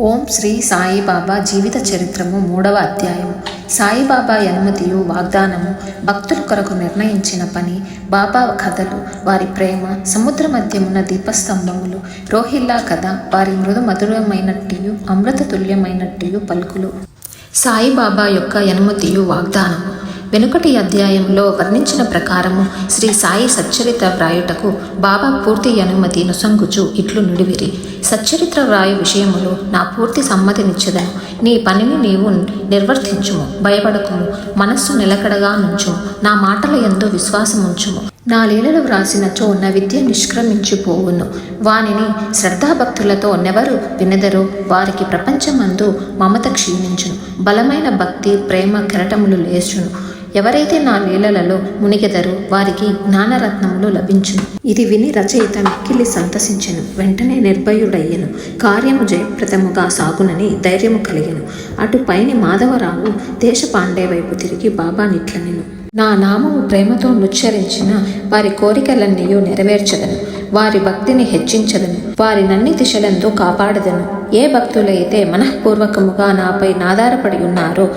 ఓం శ్రీ సాయిబాబా జీవిత చరిత్రము 3వ అధ్యాయము. సాయిబాబా అనుమతియు వాగ్దానము, భక్తుల కొరకు నిర్ణయించిన పని, బాబా కథలు, వారి ప్రేమ, సముద్ర మధ్యమున దీపస్తంభములు, రోహిల్లా కథ, వారి మృదు మధురమైనట్టియు అమృత తుల్యమైనట్టియు పలుకులు. సాయిబాబా యొక్క అనుమతియు వాగ్దానము. వెనుకటి అధ్యాయంలో వర్ణించిన ప్రకారము శ్రీ సాయి సచ్చరిత్ర వ్రాయుటకు బాబా పూర్తి అనుమతి నొసంగుచు ఇట్లు నుడివిరి. సచ్చరిత్ర వ్రాయు విషయములో నా పూర్తి సమ్మతినిచ్చదను. నీ పనిని నీవు నిర్వర్తించుము, భయపడకుము, మనస్సు నిలకడగా నుంచుము, నా మాటల యందు విశ్వాసముంచుము. నా లీలలు వ్రాసినచో నా విద్య నిష్క్రమించిపోవును. వానిని శ్రద్ధాభక్తులతో నెవరు వినెదరో వారికి ప్రపంచమందు మమత క్షీణించును, బలమైన భక్తి ప్రేమ కెరటములు లేచును. ఎవరైతే నా లీలలలో మునిగెదరో వారికి జ్ఞానరత్నములు లభించును. ఇది విని రచయిత మిక్కిలి సంతసించెను. వెంటనే నిర్భయుడయ్యను. కార్యము జయప్రదముగా సాగునని ధైర్యము కలిగెను. అటు పైని మాధవరావు దేశపాండే వైపు తిరిగి బాబా నిట్లనెను. నా నామము ప్రేమతో నుచ్చరించిన వారి కోరికలన్నీ నెరవేర్చదను, వారి భక్తిని హెచ్చించదను, వారి నన్ని దిశలందు కాపాడదను. ఏ భక్తులైతే మనఃపూర్వకముగా నాపై నాధారపడి ఉన్నారో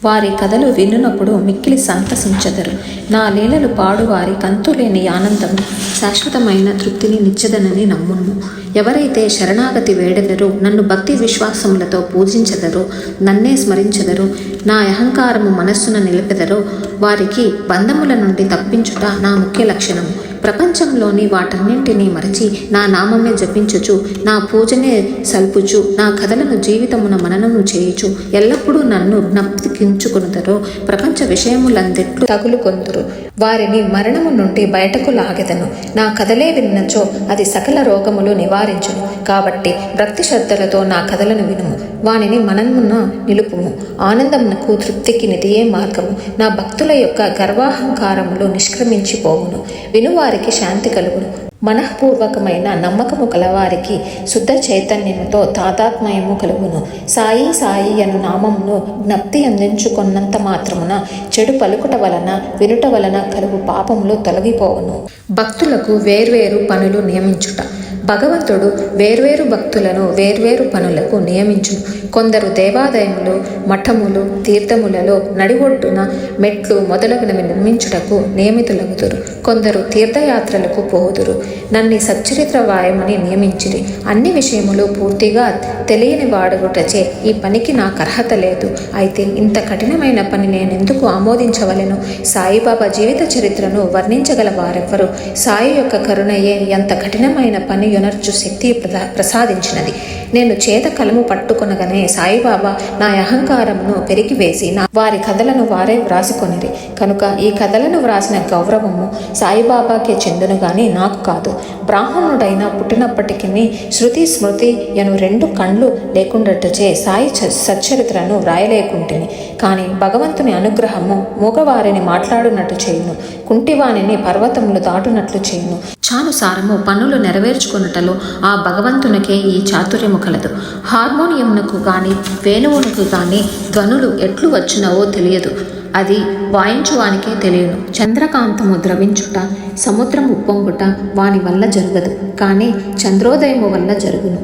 వారి కథలు వినునప్పుడు మిక్కిలి సంతసించెదరు. నా లీలలు పాడువారి కంతులేని ఆనందము, శాశ్వతమైన తృప్తిని నిచ్చదనని నమ్మును. ఎవరైతే శరణాగతి వేడెదరో, నన్ను భక్తి విశ్వాసములతో పూజించెదరో, నన్నే స్మరించెదరో, నా అహంకారము మనస్సున నిలిపెదరో వారికి బంధముల నుండి తప్పించుట నా ముఖ్య లక్షణము. ప్రపంచంలోని వాటన్నింటినీ మరచి నా నామమే జపించుచు, నా పూజనే సల్పుచు, నా కథలను జీవితమున మననము చేయుచు ఎల్లప్పుడూ నన్ను జ్ఞప్తికించుకొనుదరో ప్రపంచ విషయములందెట్లు తగులుకొందురు. వారిని మరణము నుండి బయటకు లాగెదను. నా కథలే విన్నచో అది సకల రోగములు నివారించును. కాబట్టి భక్తి శ్రద్ధలతో నా కథలను వినుము, వానిని మనమున నిలుపుము. ఆనందమునకు తృప్తికి నిధియే మార్గము. నా భక్తుల యొక్క గర్వాహంకారములు నిష్క్రమించిపోవును. వినువారికి శాంతి కలుగును. మనఃపూర్వకమైన నమ్మకము కలవారికి శుద్ధ చైతన్యముతో తాదాత్మ్యము కలుగును. సాయి సాయి అను నామమును జ్ఞప్తి అందించుకున్నంత మాత్రమున చెడు పలుకుట వలన వినుట వలన కలుగు పాపములు తొలగిపోవును. భక్తులకు వేర్వేరు పనులు నియమించుట. భగవంతుడు వేర్వేరు భక్తులను వేర్వేరు పనులకు నియమించును. కొందరు దేవాలయములు, మఠములు, తీర్థములలో నడిఒడ్డున మెట్లు మొదలగునవి నిర్మించుటకు నియమితులగుదురు. కొందరు తీర్థయాత్రలకు పోదురు. నన్ను సచ్చరిత్ర వాయమని నియమించిరి. అన్ని విషయములు పూర్తిగా తెలియని వాడుటచే ఈ పనికి నాకు అర్హత లేదు. అయితే ఇంత కఠినమైన పని నేనెందుకు ఆమోదించవలెను? సాయిబాబా జీవిత చరిత్రను వర్ణించగల వారెవ్వరు? సాయి యొక్క కరుణయే ఎంత కఠినమైన పని యొనర్చు శక్తి ప్రసాదించినది. నేను చేత కలము పట్టుకొనగానే సాయిబాబా నా అహంకారమును పెరిగివేసి వారి కథలను వారే వ్రాసుకొనిరి. కనుక ఈ కథలను వ్రాసిన గౌరవము సాయిబాబాకే చెందును గాని నాకు కాదు. బ్రాహ్మణుడైన పుట్టినప్పటికీ శృతి స్మృతి యను 2 కళ్ళు లేకుండాటచే సాయి సచ్చరిత్రను వ్రాయలేకుంటిని. కానీ భగవంతుని అనుగ్రహము మూగవారిని మాట్లాడునట్టు చేయును, కుంటివాణిని పర్వతములు దాటునట్లు చేయును. చానుసారము పనులు నెరవేర్చుకున్నటలో ఆ భగవంతునికే ఈ చాతుర్యము కలదు. హార్మోనియంనకు గాని వేణువునకు గాని ధ్వనులు ఎట్లు వచ్చినవో తెలియదు. అది వాయించువానికే తెలియను. చంద్రకాంతము ద్రవించుట, సముద్రం ఉప్పొంగుట వాని వల్ల జరగదు, కానీ చంద్రోదయము వల్ల జరుగును.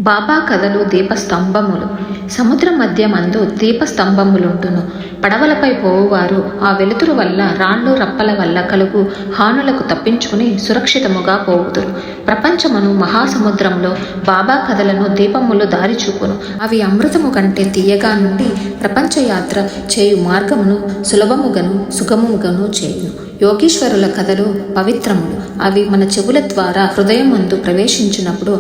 బాబా కథలు దీపస్తంభములు. సముద్ర మధ్యమందు దీపస్తంభములుండును. పడవలపై పోవువారు ఆ వెలుతురు వల్ల రాళ్ళు రప్పల వల్ల కలుగు హానులకు తప్పించుకుని సురక్షితముగా పోవుదురు. ప్రపంచమును మహాసముద్రంలో బాబా కథలను దీపములు దారి చూపును. అవి అమృతము కంటే తీయగా నుండి ప్రపంచయాత్ర చేయు మార్గమును సులభముగను సుగమముగను చేయును. యోగీశ్వరుల కథలు పవిత్రములు. అవి మన చెవుల ద్వారా హృదయమందు ప్రవేశించినప్పుడు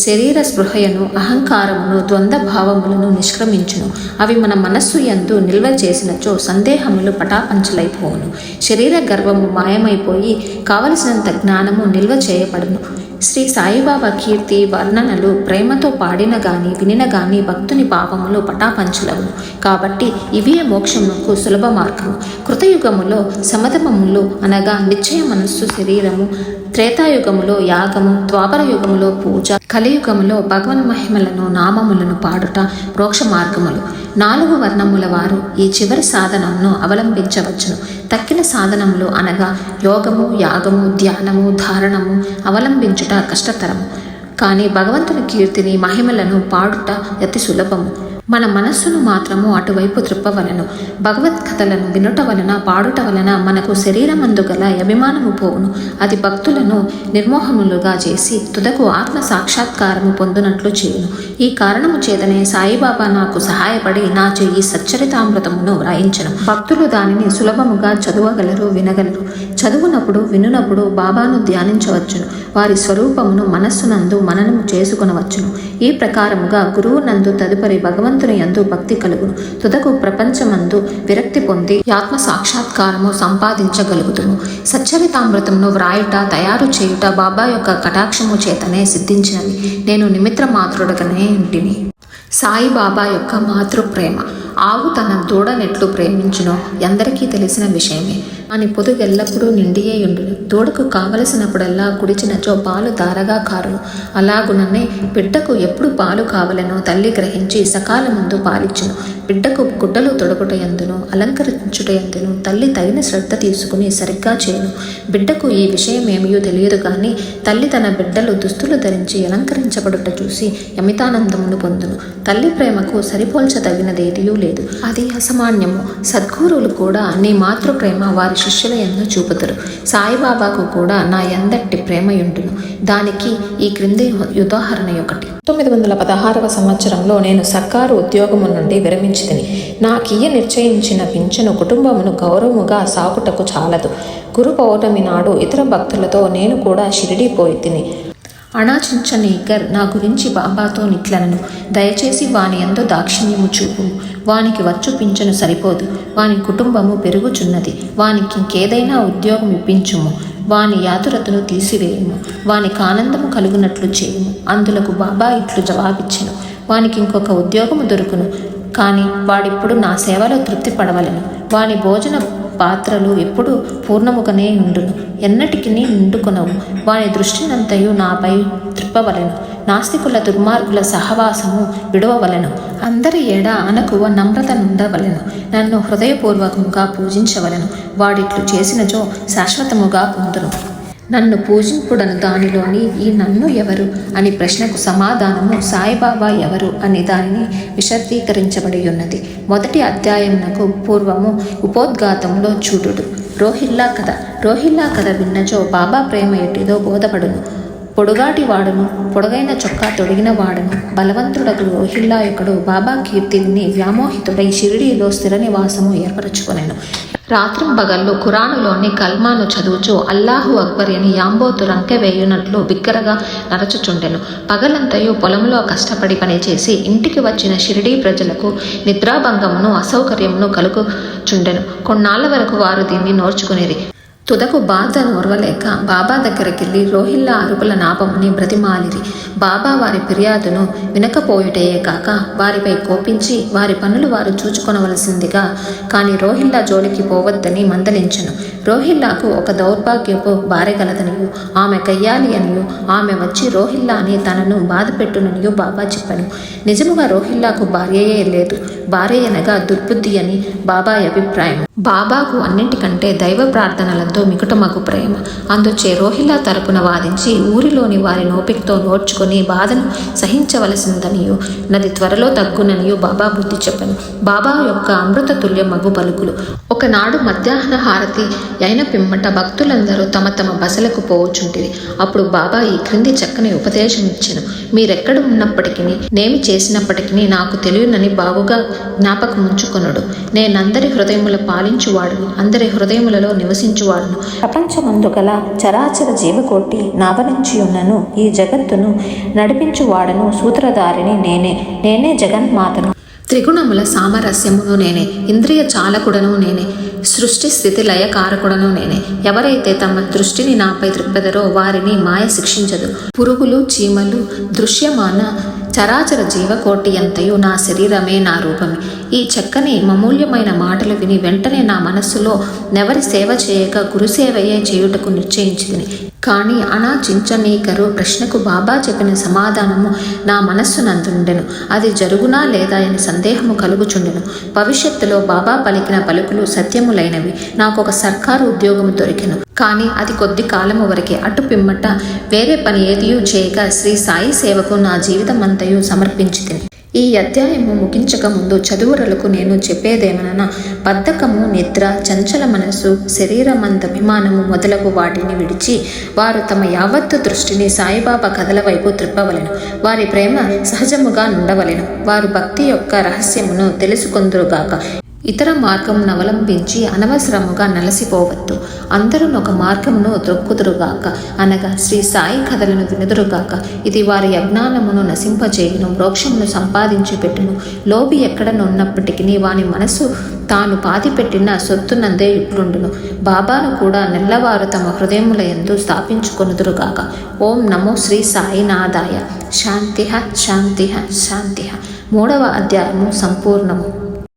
శరీర స్పృహయను, అహంకారమును, ద్వంద్వ భావములను నిష్క్రమించును. అవి మన మనస్సు యందు నిల్వ చేసినచో సందేహములు పటాపంచలైపోవును. శరీర గర్వము మాయమైపోయి కావలసినంత జ్ఞానము నిల్వ చేయబడును. శ్రీ సాయిబాబా కీర్తి వర్ణనలు ప్రేమతో పాడిన గాని వినిన గాని భక్తుని పాపములు పటాపంచలవును. కాబట్టి ఇవే మోక్షమునకు సులభ మార్గము. కృతయుగములో సమధమములు అనగా నిశ్చయ మనస్సు శరీరము, త్రేతాయుగములో యాగము, ద్వాపర యుగములో పూజ, కలియుగములో భగవన్మహిమలను నామములను పాడుట మోక్ష మార్గములు. 4 వర్ణముల వారు ఈ చివరి సాధనమును అవలంబించవచ్చును. తక్కిన సాధనములు అనగా యోగము, యాగము, ధ్యానము, ధారణము అవలంబించుట కష్టతరము. కానీ భగవంతుని కీర్తిని మహిమలను పాడుట అతి సులభము. మన మనస్సును మాత్రము అటువైపు త్రిప్పవలను. భగవద్కథలను వినుట వలన పాడుట వలన మనకు శరీరమందు గల అభిమానము పోవును. అది భక్తులను నిర్మోహములుగా చేసి తుదకు ఆత్మ సాక్షాత్కారము పొందునట్లు చేయును. ఈ కారణము చేతనే సాయిబాబా నాకు సహాయపడి నాచే ఈ సచ్చరితామృతమును వ్రాయించను. భక్తులు దానిని సులభముగా చదవగలరు, వినగలరు. చదువునప్పుడు వినునప్పుడు బాబాను ధ్యానించవచ్చును. వారి స్వరూపమును మనస్సునందు మననము చేసుకొనవచ్చును. ఈ ప్రకారముగా గురువు నందు తదుపరి భగవంతుని యందు భక్తి కలుగును. తుదకు ప్రపంచమందు విరక్తి పొంది ఆత్మ సాక్షాత్కారము సంపాదించగలుగుతుము. సచ్చరితామృతమును వ్రాయుట, తయారు చేయుట బాబా యొక్క కటాక్షము చేతనే సిద్ధించినవి. నేను నిమిత్ర మాత్రుడగనే ఇంటిని. సాయిబాబా యొక్క మాతృప్రేమ. ఆవు తన దూడనెట్లు ప్రేమించునో ఎందరికీ తెలిసిన విషయమే. అని పొదుగెల్లప్పుడూ నిండియే ఉండును. దూడకు కావలసినప్పుడల్లా కుడిచినచో పాలు ధారగా కారును. అలాగుననే బిడ్డకు ఎప్పుడు పాలు కావలనో తల్లి గ్రహించి సకాలమందు పాలిచ్చును. బిడ్డకు గుడ్డలు తొడగుట ఎందును, అలంకరించుట ఎందును తల్లి తగిన శ్రద్ధ తీసుకుని సరిగ్గా చేయును. బిడ్డకు ఈ విషయమేమియో తెలియదు కానీ తల్లి తన బిడ్డలు దుస్తులు ధరించి అలంకరించబడుట చూసి యమితానందమును పొందును. తల్లి ప్రేమకు సరిపోల్చదగినదేదియూ లేదు. అది అసామాన్యము. సద్గురువులు కూడా నీ మాతృప్రేమ వారి శిష్యుల యందు చూపుతారు. సాయిబాబాకు కూడా నా ఎందట్టి ప్రేమయుండును. దానికి ఈ క్రింది ఉదాహరణ ఒకటి. 1916వ సంవత్సరంలో నేను సర్కారు ఉద్యోగము నుండి విరమించితిని. నాకియ్య నిశ్చయించిన పింఛను కుటుంబమును గౌరవముగా సాకుటకు చాలదు. గురు పౌర్ణమి నాడు ఇతర భక్తులతో నేను కూడా షిరిడీ పోయి తిని. అణాచించనీకర్ నా గురించి బాబాతో నిట్లనను, దయచేసి వాని ఎంతో దాక్షిణ్యము చూపుము. వానికి వచ్చు పింఛను సరిపోదు. వాని కుటుంబము పెరుగుచున్నది. వానికి ఇంకేదైనా ఉద్యోగం ఇప్పించుము. వాని యాతురతను తీసివేయము. వానికి ఆనందము కలుగునట్లు చేయుము. అందులకు బాబా ఇట్లు జవాబిచ్చెను, వానికి ఇంకొక ఉద్యోగము దొరుకును. కానీ వాడిప్పుడు నా సేవలో తృప్తి పడవలెను. వాని భోజన పాత్రలు ఎప్పుడు పూర్ణముగానే ఉండును, ఎన్నటికి నిండుకొనవు. వాని దృష్టినంతయు నాపై త్రిప్పవలెను. నాస్తికుల దుర్మార్గుల సహవాసము విడవవలెను. అందరి ఏడ అనకువ నమ్రత నుండవలెను. నన్ను హృదయపూర్వకముగా పూజించవలెను. వాడిట్లు చేసినచో శాశ్వతముగా పొందును. నన్ను పూజింపుడను దానిలోని ఈ నన్ను ఎవరు అని ప్రశ్నకు సమాధానము సాయిబాబా ఎవరు అని దానిని విశదీకరించబడి ఉన్నది. మొదటి అధ్యాయమునకు పూర్వము ఉపోద్ఘాతంలో చూడుడు. రోహిల్లా కథ. రోహిల్లా కథ విన్నచో బాబా ప్రేమ ఎట్టిదో బోధపడును. పొడుగాటి వాడును, పొడుగైన చొక్కా తొడిగిన వాడును, బలవంతుడకు రోహిల్లాయకుడు బాబా కీర్తి విని వ్యామోహితుడై షిరిడీలో స్థిర నివాసము ఏర్పరచుకొనెను. రాత్రింబగళ్ళు ఖురానులోని కల్మాను చదువుచు అల్లాహు అక్బర్ అని యాంబోతు రంకె వేయునట్లు బిగ్గరగా నరచుచుండెను. పగలంతయు పొలంలో కష్టపడి పనిచేసి ఇంటికి వచ్చిన షిరిడీ ప్రజలకు నిద్రాభంగమును అసౌకర్యమును కలుగుచుండెను. కొన్నాళ్ల వరకు వారు దీన్ని నోర్చుకునేది. తుదకు బాధ ఓర్వలేక బాబా దగ్గరికెళ్ళి రోహిల్లా అరుపుల నాపముని బ్రతిమాలిరి. బాబా వారి ఫిర్యాదును వినకపోయుటయే కాక వారిపై కోపించి వారి పనులు వారు చూచుకొనవలసిందిగా కానీ రోహిల్లా జోలికి పోవద్దని మందలించెను. రోహిల్లాకు ఒక దౌర్భాగ్యపు భార్య గలదనియు, ఆమె గయ్యాలి అనియు, ఆమె వచ్చి రోహిల్లాని తనను బాధపెట్టుననియు బాబా చెప్పాను. నిజముగా రోహిల్లాకు భార్యయే లేదు. భార్య అనగా దుర్బుద్ధి అని బాబా అభిప్రాయం. బాబాకు అన్నింటికంటే దైవ ప్రార్థనలతో మికుటమగు ప్రేమ. అందుచే రోహిల్లా తరపున వాదించి ఊరిలోని వారి నోపికతో నోడ్చుకొని బాధను సహించవలసిందనియు నది త్వరలో తగ్గుననియు బాబా బుద్ధి చెప్పాను. బాబా యొక్క అమృత తుల్య మగు పలుకులు. ఒకనాడు మధ్యాహ్న హారతి అయిన పిమ్మట భక్తులందరూ తమ తమ బసలకు పోవచుంటిరి. అప్పుడు బాబా ఈ క్రింది చక్కని ఉపదేశం ఇచ్చెను. మీరెక్కడ ఉన్నప్పటికీ నేమి చేసినప్పటికీ నాకు తెలియనని బాగుగా జ్ఞాపకముంచుకొనుడు. నేనందరి హృదయముల పాలించువాడును, అందరి హృదయములలో నివసించువాడును. ప్రపంచమందు గల చరాచర జీవకోటి నావరించియున్నను ఈ జగత్తును నడిపించువాడను, సూత్రధారిని నేనే జగన్మాతను. త్రిగుణముల సామరస్యమును నేనే, ఇంద్రియ చాలకుడను నేనే, సృష్టి స్థితి లయకారకుడను నేనే. ఎవరైతే తమ దృష్టిని నాపై త్రిప్పెదరో వారిని మాయ శిక్షించదు. పురుగులు, చీమలు, దృశ్యమాన చరాచర జీవకోటి అంతయు నా శరీరమే, నా రూపమే. ఈ చక్కని అమూల్యమైన మాటలు విని వెంటనే నా మనస్సులో నెవరి సేవ చేయక గురుసేవయే చేయుటకు నిశ్చయించింది. కానీ అనాచించనీకరు ప్రశ్నకు బాబా చెప్పిన సమాధానము నా మనస్సునందుండెను. అది జరుగునా లేదా అని సందేహము కలుగుచుండెను. భవిష్యత్తులో బాబా పలికిన పలుకులు సత్యములైనవి. నాకొక సర్కారు ఉద్యోగము దొరికెను. కానీ అది కొద్ది కాలము వరకే. అటు పిమ్మట వేరే పని ఏదియూ చేయక శ్రీ సాయి సేవకు నా జీవితమంతయు సమర్పించితిని. ఈ అధ్యాయము ముగించక ముందు చదువురలకు నేను చెప్పేదేమనగా, బద్ధకము, నిద్ర, చంచల మనస్సు, శరీరమందభిమానము మొదలగు వాటిని విడిచి వారు తమ యావత్తు దృష్టిని సాయిబాబా కథల వైపు త్రిప్పవలెను. వారి ప్రేమ సహజముగా నుండవలెను. వారు భక్తి యొక్క రహస్యమును తెలుసుకొందురుగాక. ఇతర మార్గమును అవలంబించి అనవసరముగా నలసిపోవద్దు. అందరూ ఒక మార్గమును త్రొక్కుదురుగాక, అనగా శ్రీ సాయి కథలను వినుదురుగాక. ఇది వారి అజ్ఞానమును నశింపజేయును, మోక్షమును సంపాదించి పెట్టును. లోబి ఎక్కడనున్నప్పటికీ వాని మనసు తాను పాతిపెట్టిన సొత్తునందే ఇట్లుండును. బాబాను కూడా నెల్లవారు తమ హృదయముల యందు స్థాపించుకొనుదురుగాక. ఓం నమో శ్రీ సాయినాథాయ. శాంతిః శాంతిః శాంతిః. 3వ అధ్యాయము సంపూర్ణము.